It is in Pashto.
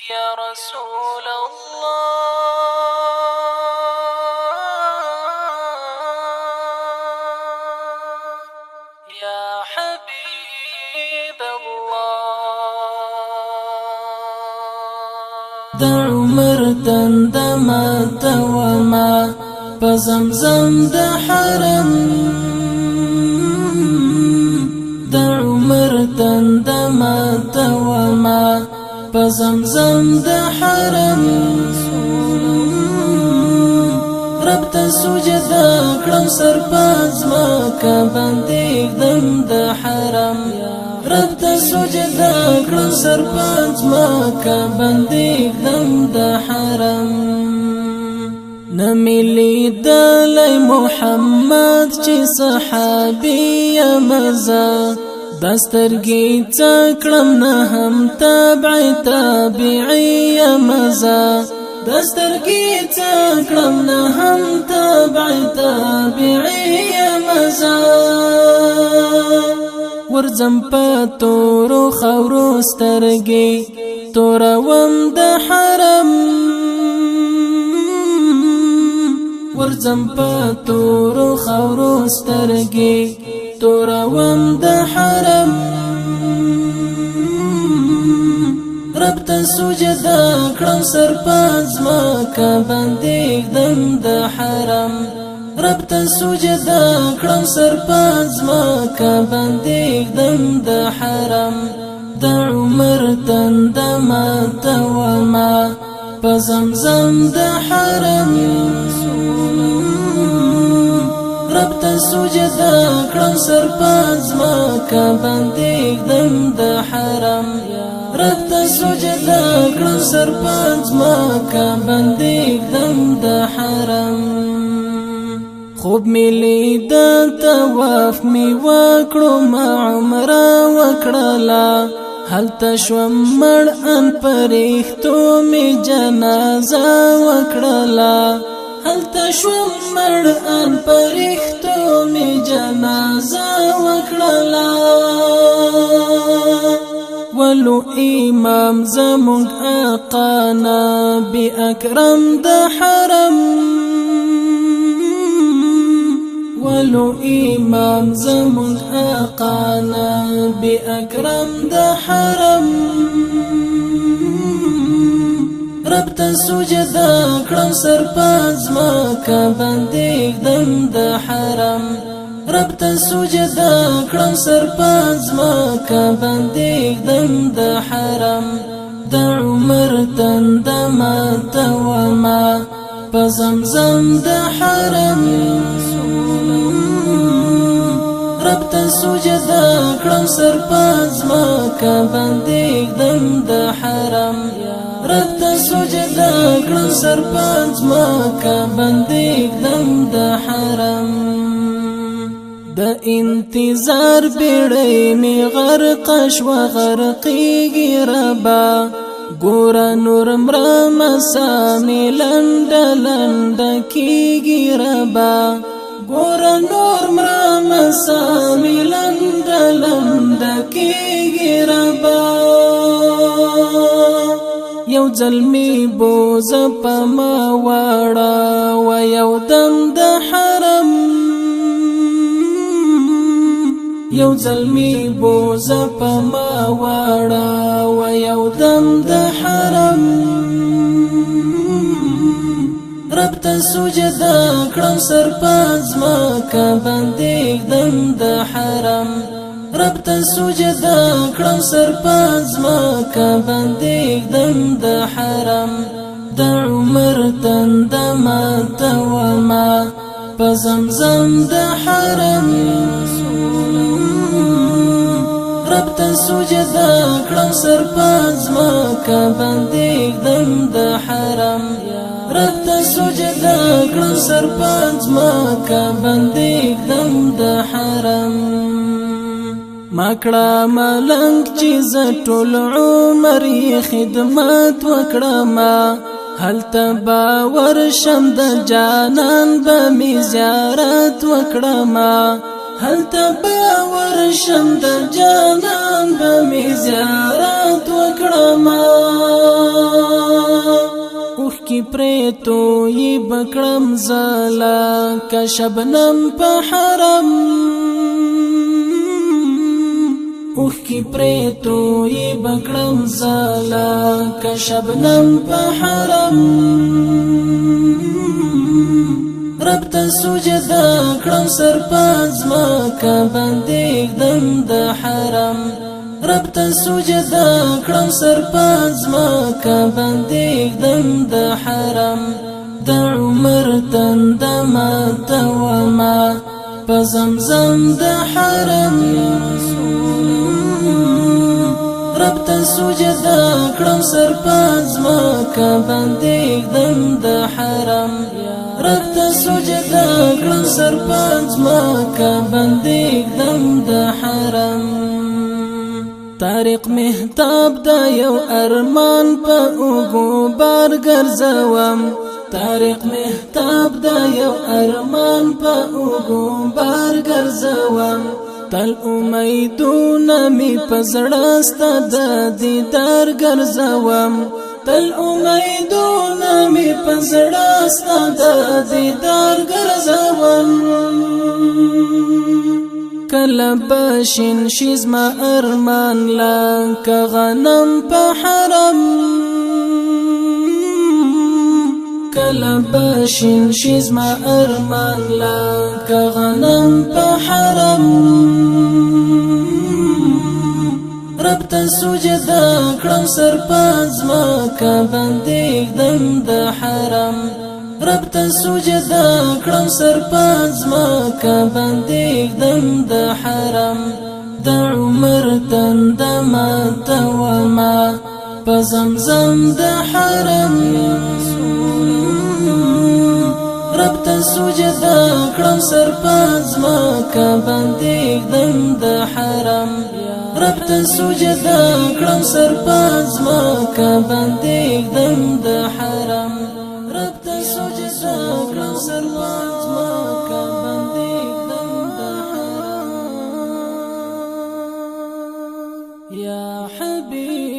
يا رسول الله يا حبيب الله د عمر دندمات وما پزمزم د حرم د عمر دندمات وما پزمزم د حرم رب ته سجدا کړم سر پزما کا باندې دم د حرم رب ته سجدا کړم سر پزما کا باندې دم د حرم نملی دلی محمد چې صحابی مزه دسترګي تکړم نه هم تابعي مزه دسترګي تکړم نه هم تابعي مزه ورځم په تورو خورو سترګي توروم د حرم ورځم په تورو خورو سترګي توروم د حرم رب ته سجدا کړم سر پزما کا باندې دم د حرم رب ته سجدا کړم سر پزما کا باندې دم د حرم د عمر دندمات وما پزمزم د حرم رب ته سجدا کړم سر پزما کا باندې دم د حرم رب ته سجدا کړم سر پزما کا باندې دم د حرم خوب ملي د طواف می وکړو ما عمره وکړلا هلته شوم مړ ان پرېختو می جنازه وکړلا هلته شوم مړ ان پرېختو می جنازه وکړلا ولو امام زمونږ آقا نبی اکرم د حرم ولو امام زمونږ آقا نبی اکرم د حرم رب ته سجدا کړم سر پزما کا باندې دم د حرم رب ته سجدا کړم سر پزما کا باندې دم د حرم د عمر دندمات وما پزمزم د حرم رب ته سجدا کړم سر پزما کا باندې دم د حرم رب ته سجدا کړم سر پزما کا باندې دم د حرم د انتظار بیړۍ می غرق شو غرقېږي ربا ګوره نور مړه مسامې لنډه لنډه کېږي ربا ګوره نور مړه مسامې لنډه لنډه کېږي ربا یو ځل می بوزه په ما واړه و یو دم د حرم یو ځل می بوزه په ما واړه و یو دم د حرم رب ته سجدا کړم سر پزما کا باندې دم د حرم رب ته سجدا کړم سر پزما کا باندې دم د حرم د عمر دندمات وما پزمزم د حرم رب ته سجدا کړم سر پزما کا باندې دم د حرم رب ته سجدا کړم سر پزما کا باندې دم د حرم مکړه ملنګ چې ز ټول عمر خدمت وکړم هلته باور شم د جانان به می زیارت وکړم هلته باور شم د جانان به می زیارت وکړم پریتو یی بکړم زلا کا شبنم په حرم اوخ کی پریتو یی بکړم زلا کا شبنم په حرم رب ته سجدا کړم سر پزما کا باندې دم د حرم رب ته سجدا کړم سر پزما کا باندې دم د حرم د عمر تند ما توما پزمزم د حرم رب ته سجدا کړم سر پزما کا باندې دم د حرم رب ته سجدا کړم سر پزما کا باندې دم د حرم طارق مهتاب دا یو ارمان په اوګو بار ګرځوم طارق مهتاب دا یو ارمان په اوګو بار ګرځوم تل امیدونه می پزړه ستا د دیدار ګرځوم تل امیدونه می پزړه ستا د دیدار ګرځوم کله بشین شیز ما ارمان لا که غنم په حرم کله بشین شیز ما ارمان لا که غنم په حرم رب ته سجدا کړم سر پزما کا باندې دم د حرم رب ته سجدا کړم سر پزما کا باندې دم د حرم د عمر تند ما توما پزمزم د حرم رب ته سجدا کړم سر پزما کا باندې دم د حرم رب ته سجدا کړم سر پزما کا باندې دم د حرم رب ته سجدا کړم سر پزما کا باندې دم د حرم یا حبیب